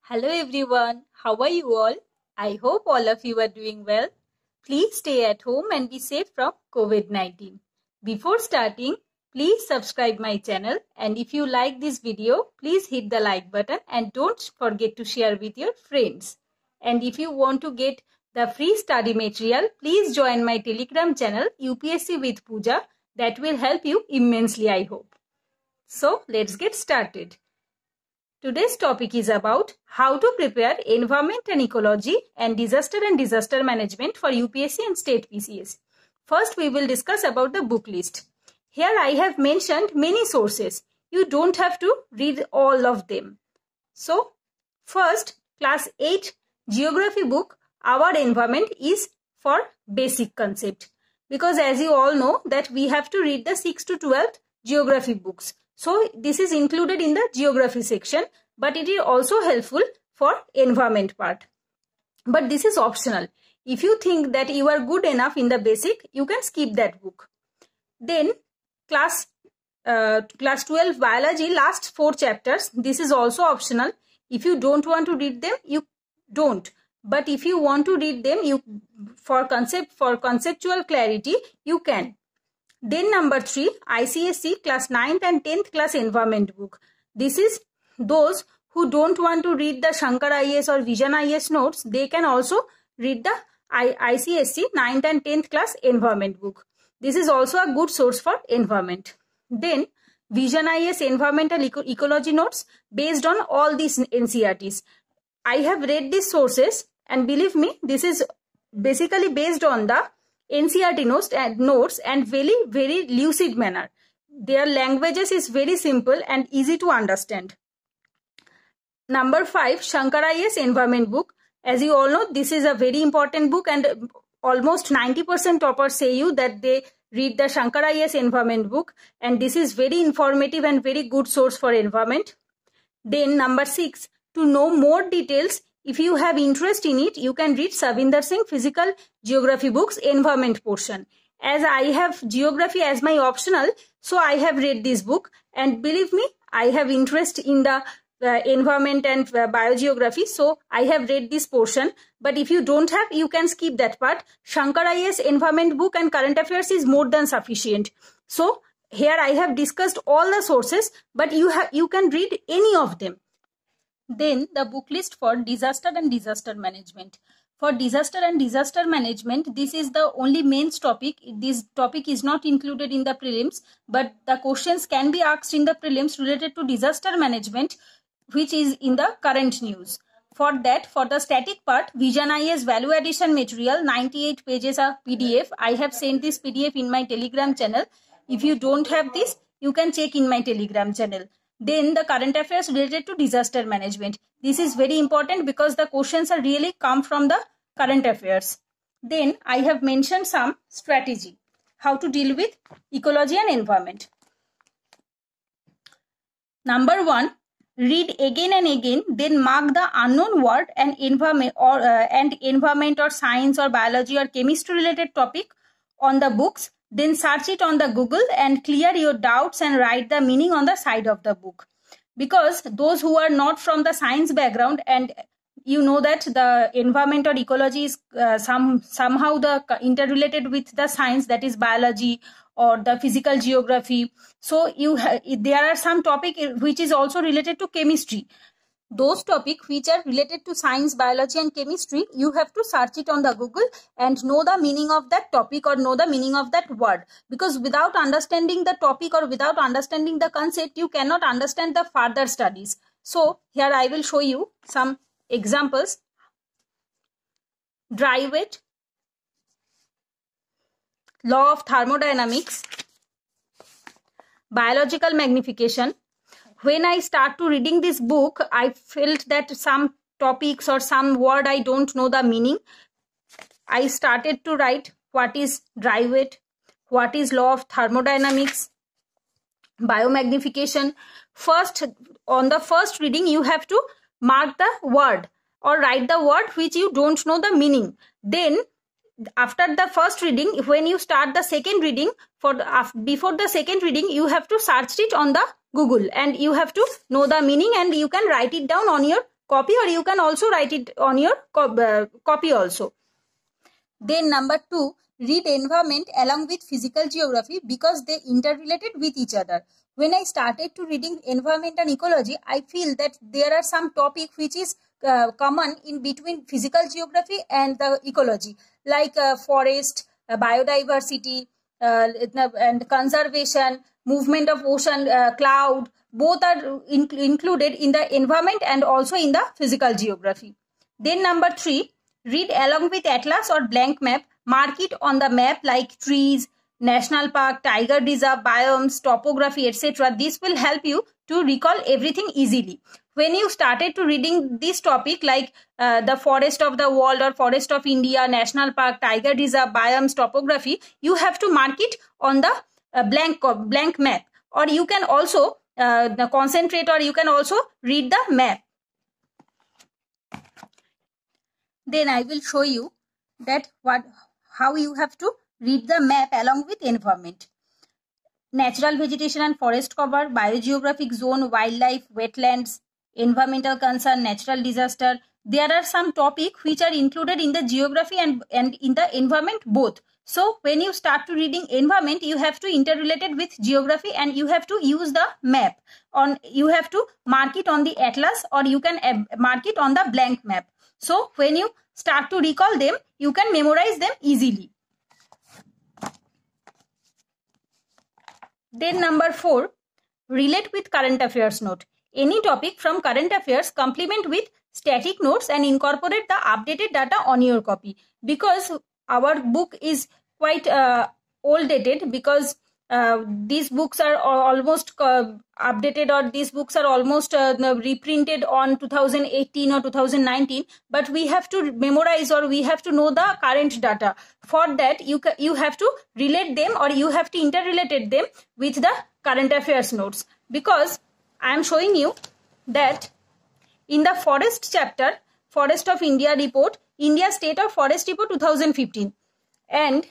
Hello everyone, how are you all? I hope all of you are doing well. Please stay at home and be safe from COVID-19. Before starting, please subscribe my channel, and if you like this video, please hit the like button and don't forget to share with your friends. And if you want to get the free study material, please join my Telegram channel UPSC with Pooja. That will help you immensely, I hope. So let's get started. Today's topic is about how to prepare environment and ecology and disaster management for UPSC and state PCS. First, we will discuss about the book list. Here I have mentioned many sources. You don't have to read all of them. So, first, class 8 geography book, Our Environment, is for basic concept. Because as you all know that we have to read the 6th to 12th geography books. So this is included in the geography section, but it is also helpful for environment part. But this is optional. If you think that you are good enough in the basic, you can skip that book. Then class 12 biology, last 4 chapters. This is also optional. If you don't want to read them, you don't. But if you want to read them, for conceptual clarity, you can. Then number 3, ICSE class 9th and 10th class environment book. This is those who don't want to read the Shankar IAS or Vision IAS notes. They can also read the ICSE 9th and 10th class environment book. This is also a good source for environment. Then Vision IAS environmental ecology notes based on all these NCERTs. I have read these sources and believe me, this is basically based on the NCERT notes and very lucid manner. Their languages is very simple and easy to understand. Number 5, Shankar IAS environment book. As you all know, this is a very important book and almost 90% toppers say you that they read the Shankar IAS environment book, and this is very informative and very good source for environment. Then number 6, to know more details, if you have interest in it, you can read Savinder Singh Physical Geography books environment portion. As I have geography as my optional, so I have read this book, and believe me, I have interest in the environment and biogeography, so I have read this portion. But if you don't have, you can skip that part. Shankar IAS environment book and current affairs is more than sufficient. So here I have discussed all the sources, but you can read any of them. Then the book list for disaster and disaster management. For disaster and disaster management, this is the only main topic. This topic is not included in the prelims, but the questions can be asked in the prelims related to disaster management, which is in the current news. For that, for the static part, Vision IAS value addition material, 98 pages of PDF. I have sent this PDF in my Telegram channel. If you don't have this, you can check in my Telegram channel. Then the current affairs related to disaster management. This is very important because the questions are really come from the current affairs. Then I have mentioned some strategy, how to deal with ecology and environment. Number 1, read again and again, then mark the unknown word and environment or science or biology or chemistry related topic on the books. Then search it on the Google and clear your doubts and write the meaning on the side of the book. Because those who are not from the science background, and you know that the environment or ecology is somehow interrelated with the science, that is biology or the physical geography. So there are some topic which is also related to chemistry. Those topics which are related to science, biology and chemistry, you have to search it on the Google and know the meaning of that topic or know the meaning of that word. Because without understanding the topic or without understanding the concept, you cannot understand the further studies. So here I will show you some examples. Dry wet, law of thermodynamics, biological magnification. When I start to reading this book, I felt that some topics or some word I don't know the meaning. I started to write what is dry wet, what is law of thermodynamics, biomagnification. First, on the first reading, you have to mark the word or write the word which you don't know the meaning. Then after the first reading, when you start the second reading, before the second reading, you have to search it on the Google and you have to know the meaning and you can write it down on your copy, or you can also write it on your copy also. Then number 2, read environment along with physical geography because they interrelated with each other. When I started to reading environment and ecology, I feel that there are some topic which is common in between physical geography and the ecology, like forest, biodiversity, and conservation, movement of ocean, cloud, both are included in the environment and also in the physical geography. Then number 3, read along with atlas or blank map. Mark it on the map like trees, national park, tiger reserve, biomes, topography, etc. This will help you to recall everything easily. When you started to reading this topic like the forest of the world or forest of India, national park, tiger reserve, biomes, topography, you have to mark it on the blank map, or you can also concentrate, or you can also read the map. Then I will show you that how you have to read the map along with environment. Natural vegetation and forest cover, biogeographic zone, wildlife, wetlands, environmental concern, natural disaster. There are some topics which are included in the geography and in the environment both. So when you start to reading environment, you have to interrelate it with geography, and you have to use the map. You have to mark it on the atlas, or you can mark it on the blank map. So when you start to recall them, you can memorize them easily. Then number 4, relate with current affairs note. Any topic from current affairs, complement with static notes and incorporate the updated data on your copy. Because our book is quite old dated, because these books are almost updated, or these books are almost reprinted on 2018 or 2019, but we have to memorize, or we have to know the current data. For that, you have to relate them, or you have to interrelate them with the current affairs notes. Because I am showing you that in the forest chapter, Forest of India report, India State of Forest Report 2015, and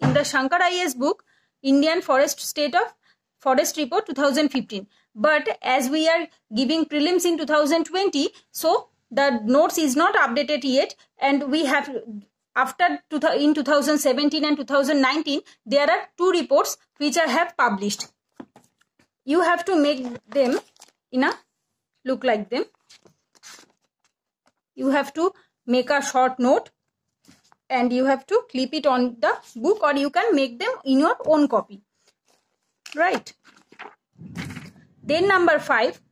in the Shankar IAS book, Indian Forest State of Forest Report 2015. But as we are giving prelims in 2020, so the notes is not updated yet, and we have in 2017 and 2019 there are 2 reports which I have published. You have to make them in a look like them. You have to make a short note, and you have to clip it on the book, or you can make them in your own copy, right? Then number 5,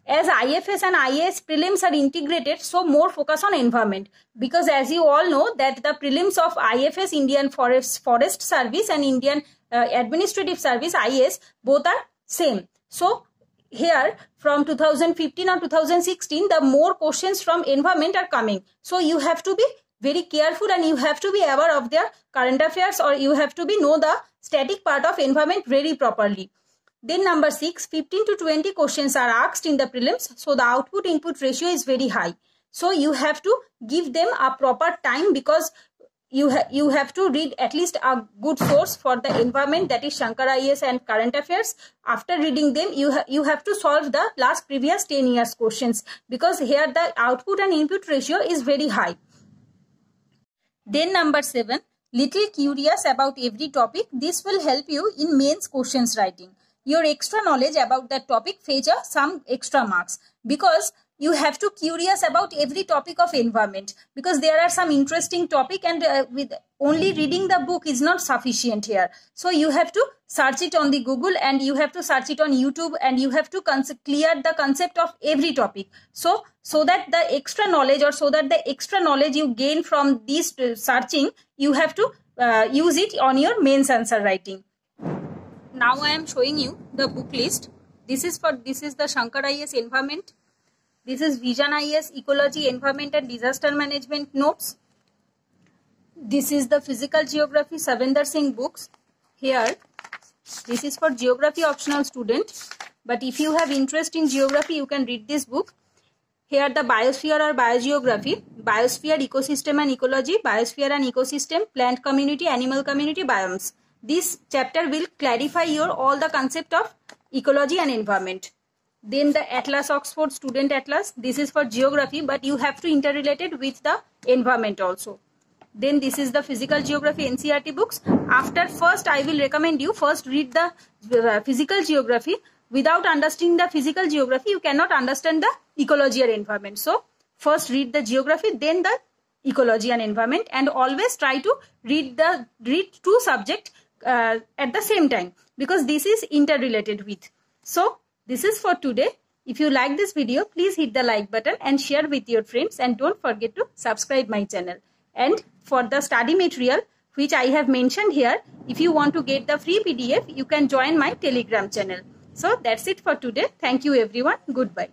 as IFS and IAS prelims are integrated, so more focus on environment, because as you all know that the prelims of IFS, Indian Forest Service, and Indian Administrative Service, IAS, both are same. So here from 2015 or 2016, the more questions from environment are coming. So you have to be very careful, and you have to be aware of their current affairs, or you have to know the static part of environment very properly. Then number 6, 15 to 20 questions are asked in the prelims, so the output input ratio is very high. So you have to give them a proper time, because you have to read at least a good source for the environment, that is Shankar IAS and current affairs. After reading them, you have to solve the last previous 10 years questions, because here the output and input ratio is very high. Then number 7, little curious about every topic. This will help you in mains questions writing. Your extra knowledge about that topic fetch some extra marks, because you have to curious about every topic of environment, because there are some interesting topic, and with only reading the book is not sufficient here. So you have to search it on the Google, and you have to search it on YouTube, and you have to clear the concept of every topic. So that the extra knowledge, or so that the extra knowledge you gain from this searching, you have to use it on your mains answer writing. Now I am showing you the book list. This is the Shankar IAS environment. This is Vision IAS Ecology, Environment and Disaster Management notes. This is the Physical Geography Savinder Singh books. Here, this is for geography optional student. But if you have interest in geography, you can read this book. Here the biosphere or biogeography, biosphere, ecosystem and ecology, biosphere and ecosystem, plant community, animal community, biomes. This chapter will clarify all the concept of ecology and environment. Then the Atlas Oxford Student Atlas. This is for geography, but you have to interrelate it with the environment also. Then this is the physical geography NCERT books. After first, I will recommend you first read the physical geography. Without understanding the physical geography, you cannot understand the ecology or environment. So first read the geography, then the ecology and environment, and always try to read two subjects at the same time, because this is interrelated with. So this is for today. If you like this video, please hit the like button and share with your friends, and don't forget to subscribe my channel. And for the study material which I have mentioned here, if you want to get the free PDF, you can join my Telegram channel. So that's it for today. Thank you everyone. Goodbye.